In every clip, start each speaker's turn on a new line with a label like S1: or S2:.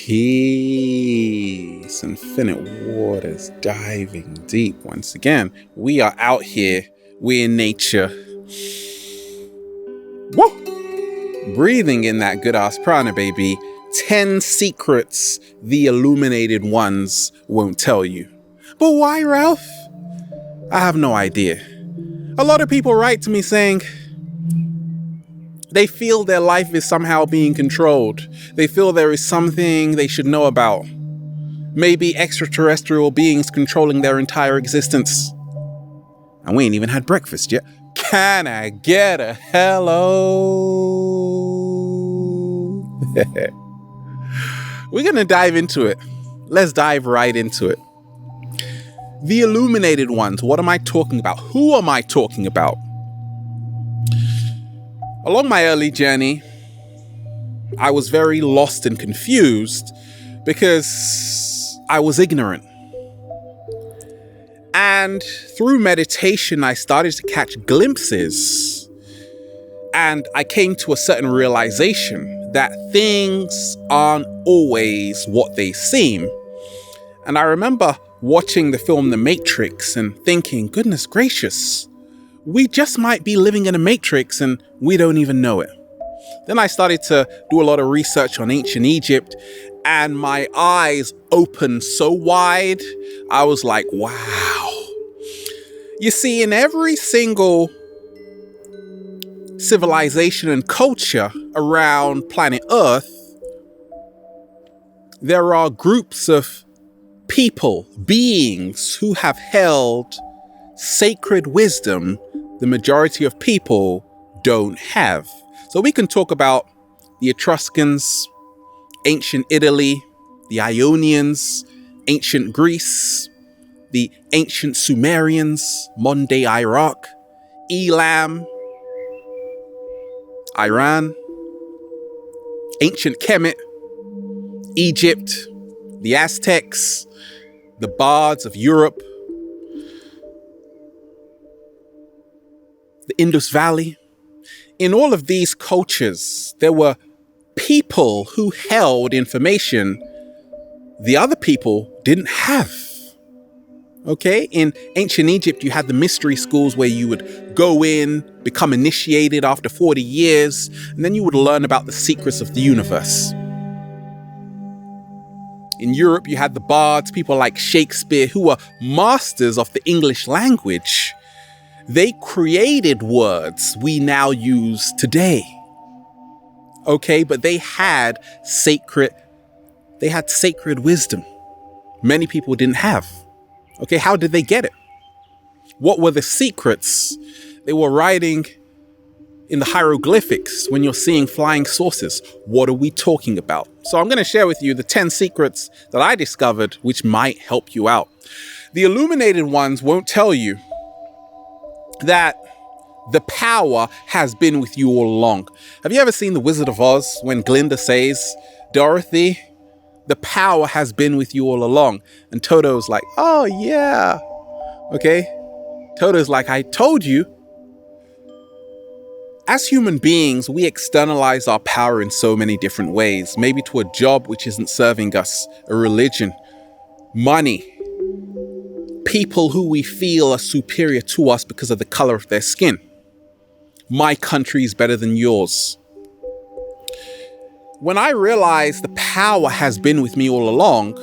S1: Peace, infinite waters, diving deep. Once again, we are out here, we're in nature. Woo! Breathing in that good ass prana, baby. 10 secrets the illuminated ones won't tell you. But why, Ralph? I have no idea. A lot of people write to me saying they feel their life is somehow being controlled. They feel there is something they should know about. Maybe extraterrestrial beings controlling their entire existence. And we ain't even had breakfast yet. Can I get a hello? We're gonna dive into it. Let's dive right into it. The illuminated ones, what am I talking about? Who am I talking about? Along my early journey, I was very lost and confused because I was ignorant. And through meditation, I started to catch glimpses. And I came to a certain realization that things aren't always what they seem. And I remember watching the film The Matrix and thinking, goodness gracious, we just might be living in a matrix and we don't even know it. Then I started to do a lot of research on ancient Egypt and my eyes opened so wide, I was like, wow. You see, in every single civilization and culture around planet Earth, there are groups of people, beings who have held sacred wisdom the majority of people don't have. So we can talk about the Etruscans, ancient Italy, the Ionians, ancient Greece, the ancient Sumerians, modern day Iraq, Elam, Iran, ancient Kemet, Egypt, the Aztecs, the bards of Europe, the Indus Valley. In all of these cultures, there were people who held information the other people didn't have. Okay? In ancient Egypt, you had the mystery schools where you would go in, become initiated after 40 years, and then you would learn about the secrets of the universe. In Europe, you had the bards, people like Shakespeare, who were masters of the English language. They created words we now use today. Okay, but they had sacred wisdom. Many people didn't have. Okay, how did they get it? What were the secrets? They were writing in the hieroglyphics when you're seeing flying saucers. What are we talking about? So I'm going to share with you the 10 secrets that I discovered which might help you out. The illuminated ones won't tell you that the power has been with you all along. Have you ever seen The Wizard of Oz when Glinda says, Dorothy, the power has been with you all along? And Toto's like, oh yeah. Okay. Toto's like, I told you. As human beings, we externalize our power in so many different ways. Maybe to a job which isn't serving us, a religion, money, people who we feel are superior to us because of the color of their skin. My country is better than yours. When I realized the power has been with me all along,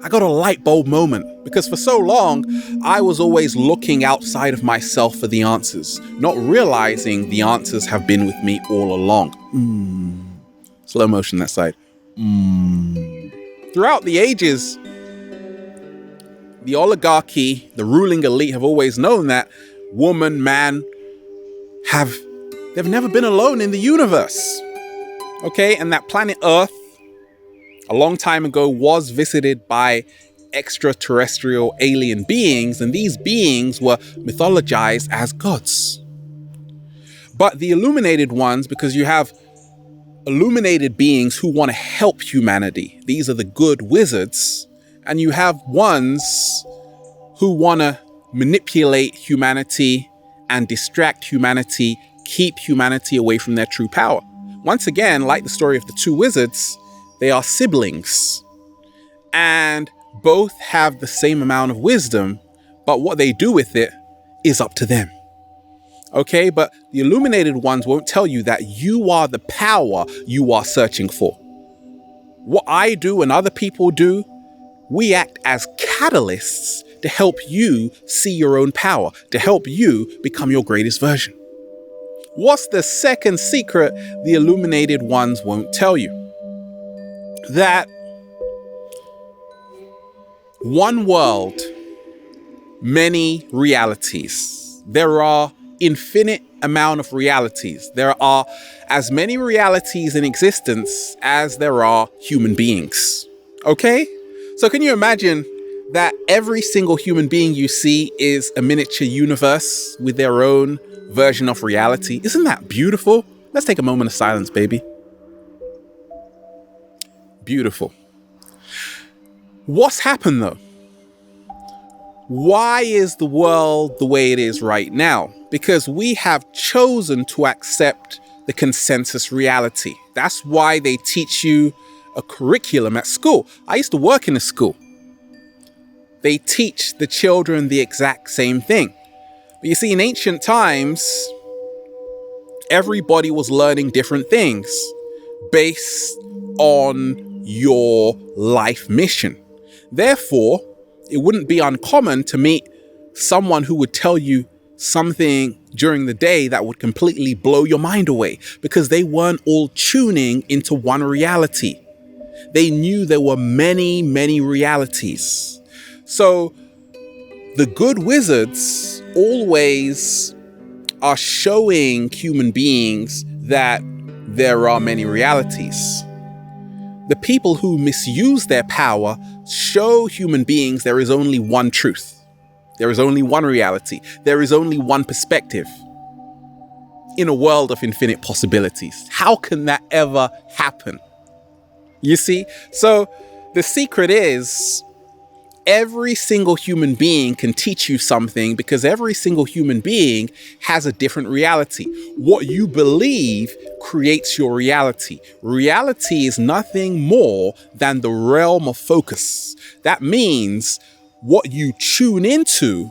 S1: I got a light bulb moment, because for so long, I was always looking outside of myself for the answers, not realizing the answers have been with me all along. Slow motion that side. Throughout the ages, the oligarchy, the ruling elite have always known that woman, man, they've never been alone in the universe. Okay, and that planet Earth, a long time ago, was visited by extraterrestrial alien beings, and these beings were mythologized as gods. But the illuminated ones, because you have illuminated beings who want to help humanity, these are the good wizards, and you have ones who want to manipulate humanity and distract humanity, keep humanity away from their true power. Once again, like the story of the two wizards, They are siblings. And both have the same amount of wisdom, but what they do with it is up to them. Okay, but the illuminated ones won't tell you that you are the power you are searching for. What I do and other people do, we act as catalysts to help you see your own power, to help you become your greatest version. What's the second secret the illuminated ones won't tell you? That one world, many realities. There are infinite amount of realities. There are as many realities in existence as there are human beings. Okay? So can you imagine that every single human being you see is a miniature universe with their own version of reality? Isn't that beautiful? Let's take a moment of silence, baby. Beautiful. What's happened though? Why is the world the way it is right now? Because we have chosen to accept the consensus reality. That's why they teach you a curriculum at school. I used to work in a school. They teach the children the exact same thing. But you see, in ancient times, everybody was learning different things based on your life mission. Therefore, it wouldn't be uncommon to meet someone who would tell you something during the day that would completely blow your mind away because they weren't all tuning into one reality. They knew there were many, many realities. So the good wizards always are showing human beings that there are many realities. The people who misuse their power show human beings there is only one truth. There is only one reality. There is only one perspective in a world of infinite possibilities. How can that ever happen? You see? So the secret is every single human being can teach you something because every single human being has a different reality. What you believe creates your reality. Reality is nothing more than the realm of focus. That means what you tune into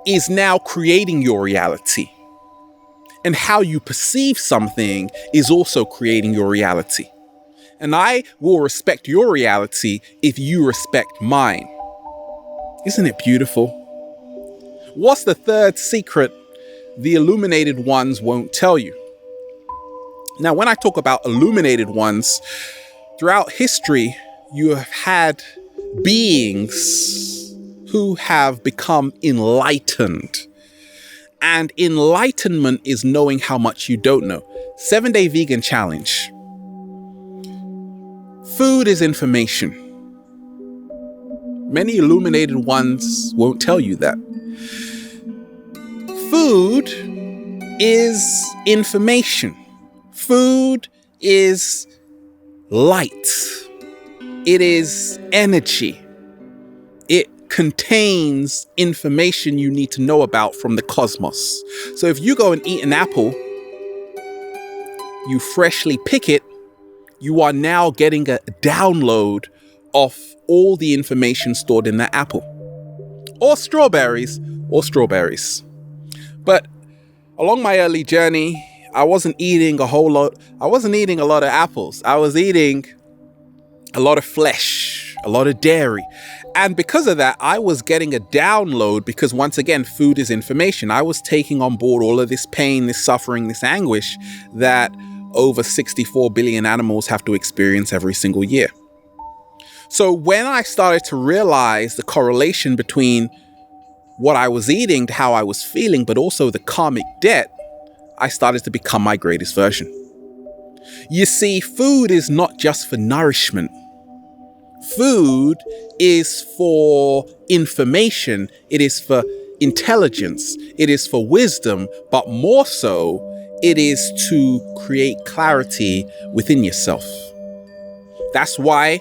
S1: is now creating your reality. And how you perceive something is also creating your reality. And I will respect your reality if you respect mine. Isn't it beautiful? What's the third secret the illuminated ones won't tell you? Now, when I talk about illuminated ones, throughout history, you have had beings who have become enlightened. And enlightenment is knowing how much you don't know. 7-Day Vegan Challenge. Food is information. Many illuminated ones won't tell you that. Food is information. Food is light. It is energy. It contains information you need to know about from the cosmos. So if you go and eat an apple, you freshly pick it, you are now getting a download of all the information stored in that apple. Or strawberries. But along my early journey, I wasn't eating a lot of apples. I was eating a lot of flesh, a lot of dairy. And because of that, I was getting a download because once again, food is information. I was taking on board all of this pain, this suffering, this anguish that over 64 billion animals have to experience every single year. So when I started to realize the correlation between what I was eating to how I was feeling, but also the karmic debt, I started to become my greatest version. You see, food is not just for nourishment. Food is for information. It is for intelligence. It is for wisdom, but more so, it is to create clarity within yourself. That's why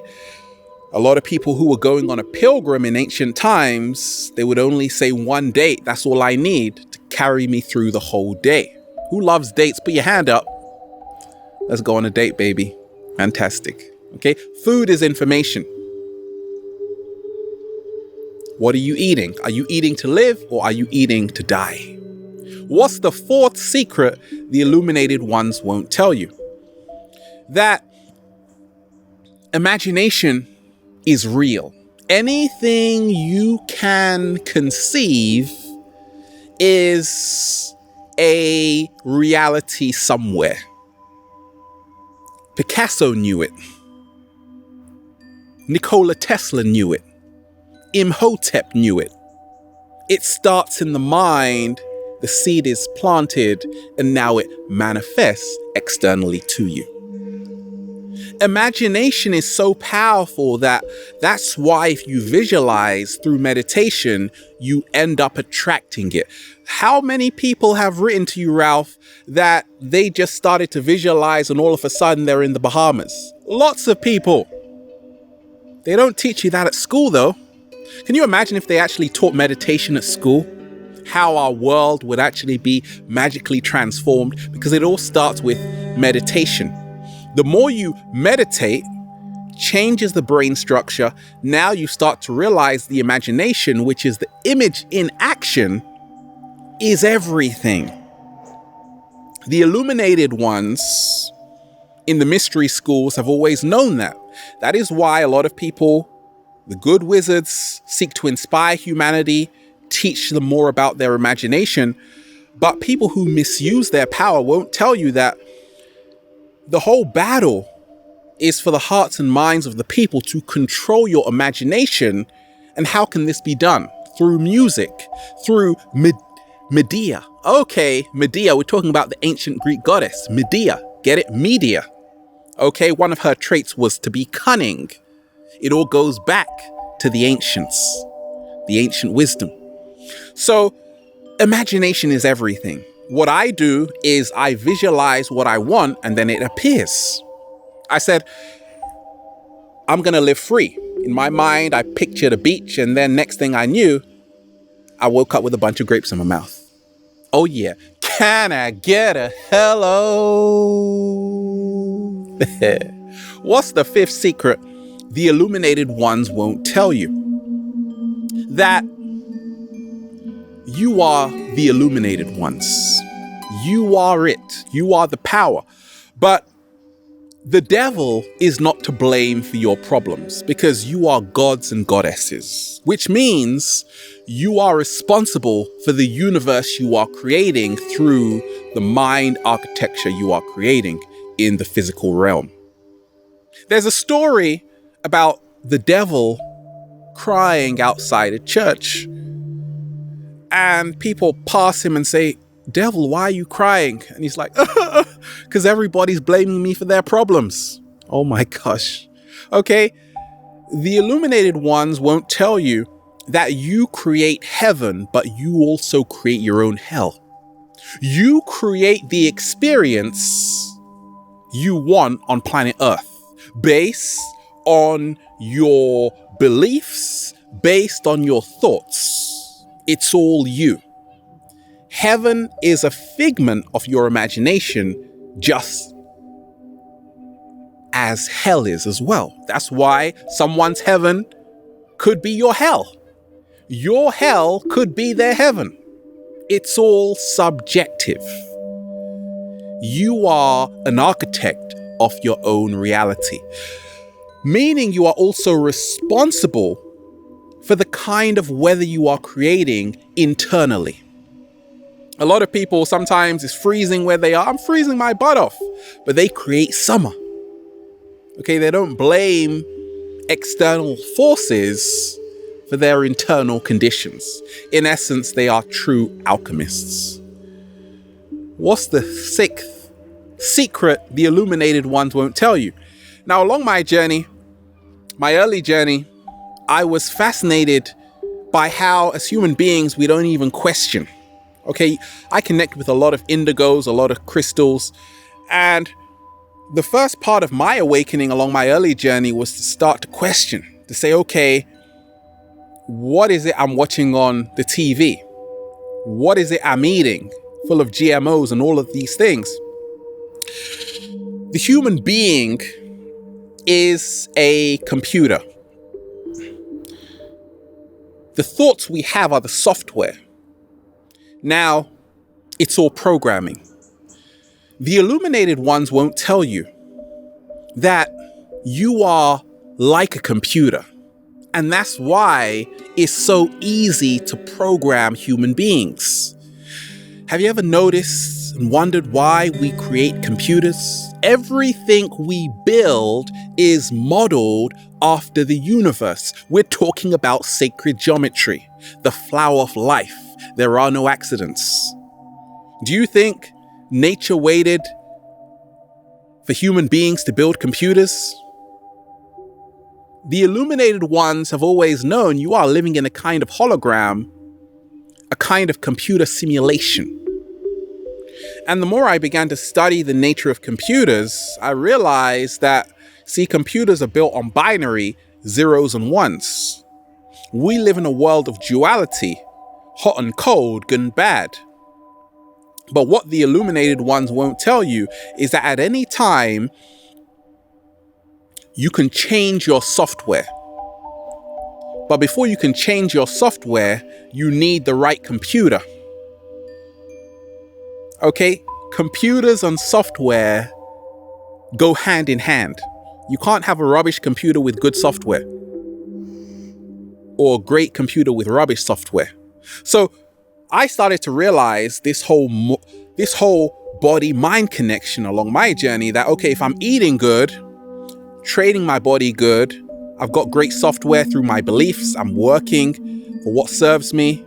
S1: a lot of people who were going on a pilgrim in ancient times, they would only say one date. That's all I need to carry me through the whole day. Who loves dates? Put your hand up. Let's go on a date, baby. Fantastic. Okay. Food is information. What are you eating? Are you eating to live or are you eating to die? What's the fourth secret the illuminated ones won't tell you? That imagination is real. Anything you can conceive is a reality somewhere. Picasso knew it. Nikola Tesla knew it. Imhotep knew it. It starts in the mind, the seed is planted, and now it manifests externally to you. Imagination is so powerful that's why if you visualize through meditation, you end up attracting it. How many people have written to you, Ralph, that they just started to visualize and all of a sudden they're in the Bahamas? Lots of people. They don't teach you that at school, though. Can you imagine if they actually taught meditation at school? How our world would actually be magically transformed, because it all starts with meditation. The more you meditate, changes the brain structure. Now you start to realize the imagination, which is the image in action, is everything. The illuminated ones in the mystery schools have always known that. That is why a lot of people, the good wizards, seek to inspire humanity, teach them more about their imagination. But people who misuse their power won't tell you that the whole battle is for the hearts and minds of the people to control your imagination. And how can this be done? Through music, through Medea. Okay, Medea, we're talking about the ancient Greek goddess, Medea. Get it? Media. Okay, one of her traits was to be cunning. It all goes back to the ancients, the ancient wisdom. So imagination is everything. What I do is I visualize what I want and then it appears. I said, I'm going to live free. In my mind, I pictured a beach, and then next thing I knew, I woke up with a bunch of grapes in my mouth. Oh yeah. Can I get a hello? What's the fifth secret the illuminated ones won't tell you? That you are the illuminated ones. You are it. You are the power. But the devil is not to blame for your problems, because you are gods and goddesses, which means you are responsible for the universe you are creating through the mind architecture you are creating in the physical realm. There's a story about the devil crying outside a church, and people pass him and say, "Devil, why are you crying?" And he's like, because everybody's blaming me for their problems. Oh my gosh. Okay. The illuminated ones won't tell you that you create heaven, but you also create your own hell. You create the experience you want on planet Earth based on your beliefs, based on your thoughts. It's all you. Heaven is a figment of your imagination, just as hell is as well. That's why someone's heaven could be your hell. Your hell could be their heaven. It's all subjective. You are an architect of your own reality, meaning you are also responsible for the kind of weather you are creating internally. A lot of people, sometimes it's freezing where they are. I'm freezing my butt off, but they create summer. Okay, they don't blame external forces for their internal conditions. In essence, they are true alchemists. What's the sixth secret the illuminated ones won't tell you? Now, along my journey, my early journey, I was fascinated by how, as human beings, we don't even question. Okay, I connect with a lot of indigos, a lot of crystals, and the first part of my awakening along my early journey was to start to question, to say, okay, what is it I'm watching on the TV? What is it I'm eating, full of GMOs and all of these things? The human being is a computer. The thoughts we have are the software. Now, it's all programming. The illuminated ones won't tell you that you are like a computer. And that's why it's so easy to program human beings. Have you ever noticed and wondered why we create computers? Everything we build is modeled after the universe. We're talking about sacred geometry, the flower of life. There are no accidents. Do you think nature waited for human beings to build computers? The illuminated ones have always known you are living in a kind of hologram, a kind of computer simulation. And the more I began to study the nature of computers, I realized that, computers are built on binary, zeros and ones. We live in a world of duality, hot and cold, good and bad. But what the illuminated ones won't tell you is that at any time, you can change your software. But before you can change your software, you need the right computer. Okay? Computers and software go hand in hand. You can't have a rubbish computer with good software, or a great computer with rubbish software. So I started to realize this whole body-mind connection along my journey that, okay, if I'm eating good, training my body good, I've got great software through my beliefs, I'm working for what serves me,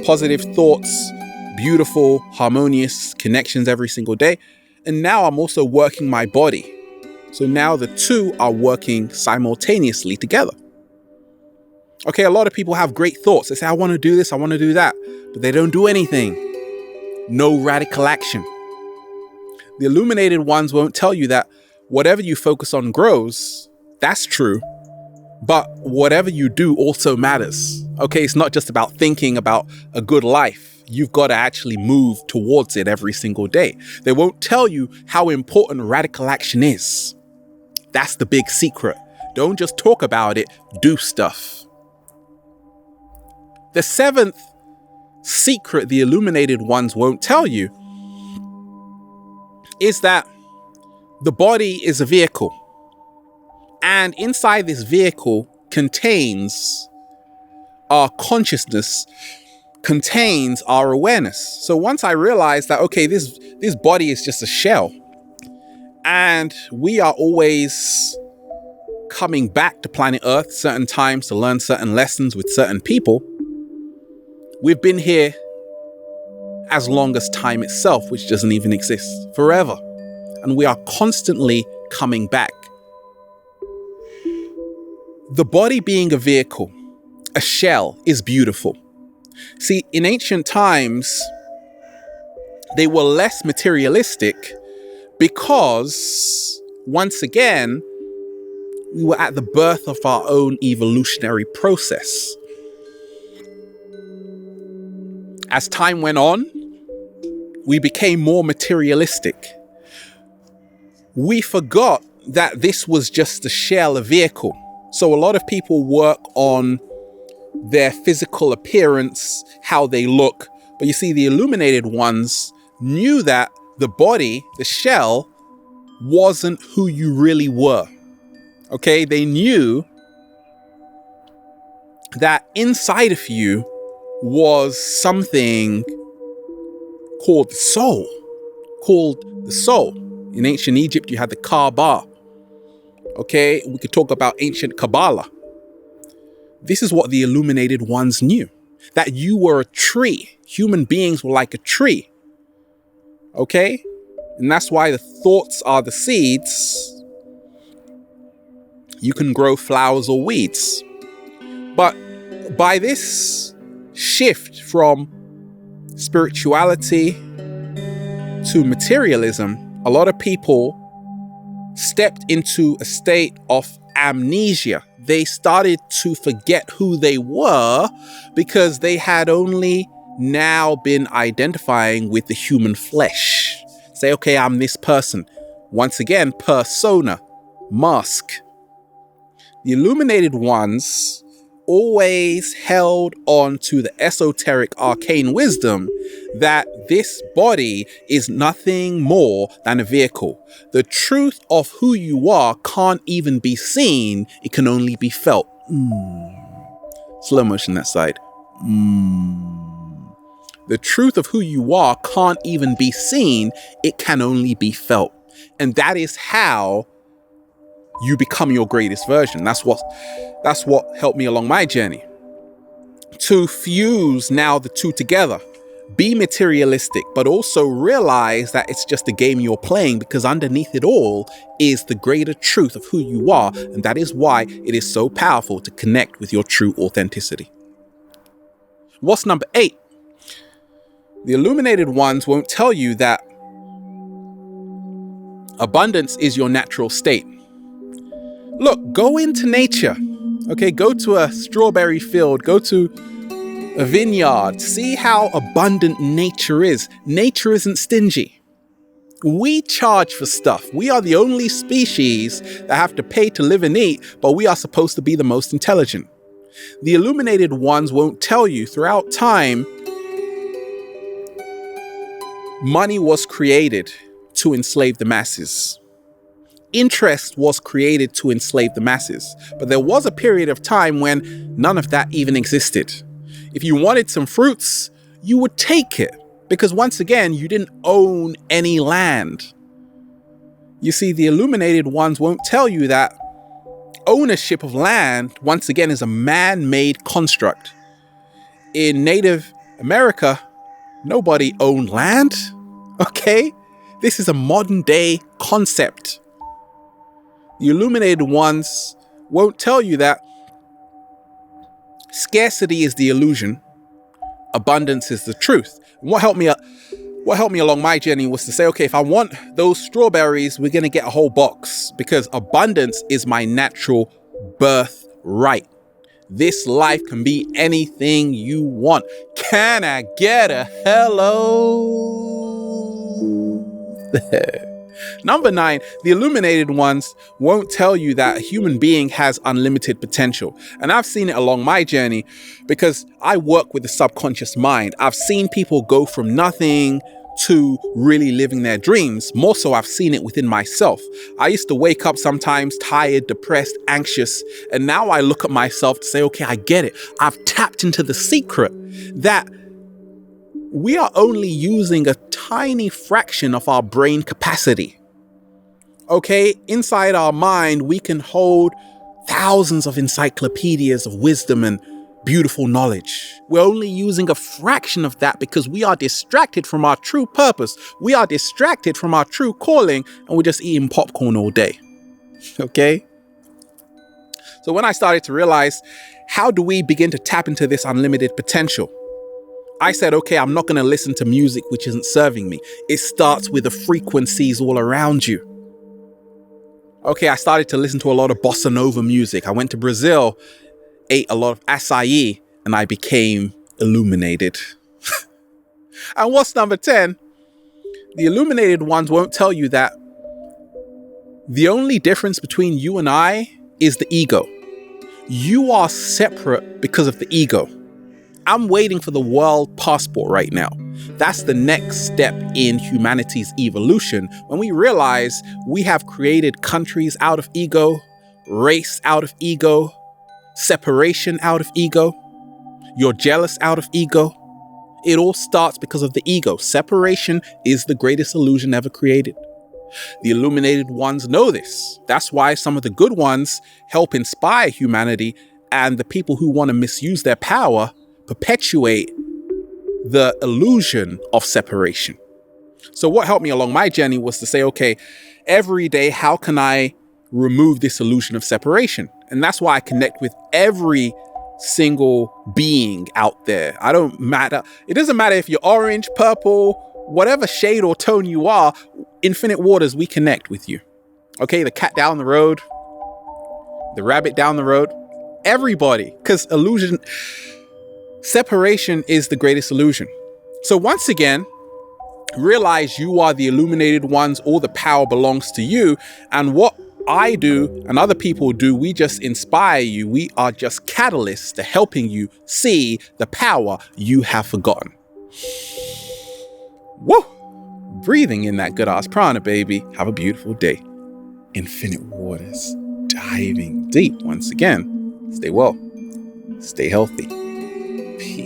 S1: positive thoughts, beautiful, harmonious connections every single day. And now I'm also working my body. So now the two are working simultaneously together. Okay, a lot of people have great thoughts. They say, I want to do this, I want to do that, but they don't do anything. No radical action. The illuminated ones won't tell you that whatever you focus on grows. That's true. But whatever you do also matters. Okay, it's not just about thinking about a good life. You've got to actually move towards it every single day. They won't tell you how important radical action is. That's the big secret. Don't just talk about it, do stuff. The seventh secret the illuminated ones won't tell you is that the body is a vehicle. And inside this vehicle contains our consciousness, contains our awareness. So once I realized that, okay, this body is just a shell, and we are always coming back to planet Earth certain times to learn certain lessons with certain people. We've been here as long as time itself, which doesn't even exist, forever. And we are constantly coming back. The body being a vehicle, a shell, is beautiful. See, in ancient times, they were less materialistic because, once again, we were at the birth of our own evolutionary process. As time went on, we became more materialistic. We forgot that this was just a shell, a vehicle. So a lot of people work on their physical appearance, how they look. But you see, the illuminated ones knew that the body, the shell, wasn't who you really were. Okay? They knew that inside of you was something called the soul. In ancient Egypt, you had the Kaaba. Okay? We could talk about ancient Kabbalah. This is what the illuminated ones knew. That you were a tree. Human beings were like a tree. Okay? And that's why the thoughts are the seeds. You can grow flowers or weeds. But by this shift from spirituality to materialism, a lot of people stepped into a state of amnesia. They started to forget who they were because they had only now been identifying with the human flesh. Say, okay, I'm this person. Once again, persona. mask. The illuminated ones always held on to the esoteric arcane wisdom that this body is nothing more than a vehicle. The truth of who you are can't even be seen, it can only be felt. Slow motion that side. The truth of who you are can't even be seen, it can only be felt. And that is how you become your greatest version. That's what helped me along my journey. To fuse now the two together. Be materialistic, but also realize that it's just a game you're playing, because underneath it all is the greater truth of who you are. And that is why it is so powerful to connect with your true authenticity. What's number 8? The illuminated ones won't tell you that abundance is your natural state. Look, go into nature. Okay, go to a strawberry field, go to a vineyard, see how abundant nature is. Nature isn't stingy. We charge for stuff. We are the only species that have to pay to live and eat, but we are supposed to be the most intelligent. The illuminated ones won't tell you throughout time, money was created to enslave the masses. Interest was created to enslave the masses. But there was a period of time when none of that even existed. If you wanted some fruits, you would take it, because once again, you didn't own any land. You see, the illuminated ones won't tell you that ownership of land, once again, is a man-made construct. In Native America, nobody owned land. Okay? This is a modern day concept. The illuminated ones won't tell you that scarcity is the illusion, abundance is the truth. And what helped me along my journey was to say, okay, if I want those strawberries, we're going to get a whole box, because abundance is my natural birthright. This life can be anything you want. Can I get a hello? Number 9, the illuminated ones won't tell you that a human being has unlimited potential. And I've seen it along my journey because I work with the subconscious mind. I've seen people go from nothing to really living their dreams. More so, I've seen it within myself. I used to wake up sometimes tired, depressed, anxious. And now I look at myself to say, okay, I get it. I've tapped into the secret that we are only using a tiny fraction of our brain capacity. Okay, inside our mind, we can hold thousands of encyclopedias of wisdom and beautiful knowledge. We're only using a fraction of that because we are distracted from our true purpose. We are distracted from our true calling, and we're just eating popcorn all day. Okay? So when I started to realize, how do we begin to tap into this unlimited potential? I said, okay, I'm not going to listen to music which isn't serving me. It starts with the frequencies all around you. Okay, I started to listen to a lot of bossa nova music. I went to Brazil, ate a lot of acai, and I became illuminated. And what's number 10? The illuminated ones won't tell you that the only difference between you and I is the ego. You are separate because of the ego. I'm waiting for the world passport right now. That's the next step in humanity's evolution, when we realize we have created countries out of ego, race out of ego, separation out of ego. You're jealous out of ego. It all starts because of the ego. Separation is the greatest illusion ever created. The illuminated ones know this. That's why some of the good ones help inspire humanity, and the people who want to misuse their power perpetuate the illusion of separation. So what helped me along my journey was to say, okay, every day, how can I remove this illusion of separation? And that's why I connect with every single being out there. I don't matter. It doesn't matter if you're orange, purple, whatever shade or tone you are. Infinite Waters, we connect with you. Okay, the cat down the road, the rabbit down the road, everybody, because separation is the greatest illusion. So once again, realize you are the illuminated ones. All the power belongs to you. And what I do and other people do, we just inspire you. We are just catalysts to helping you see the power you have forgotten. Woo! Breathing in that good ass prana, baby. Have a beautiful day. Infinite waters, diving deep once again. Stay well, stay healthy. Peace.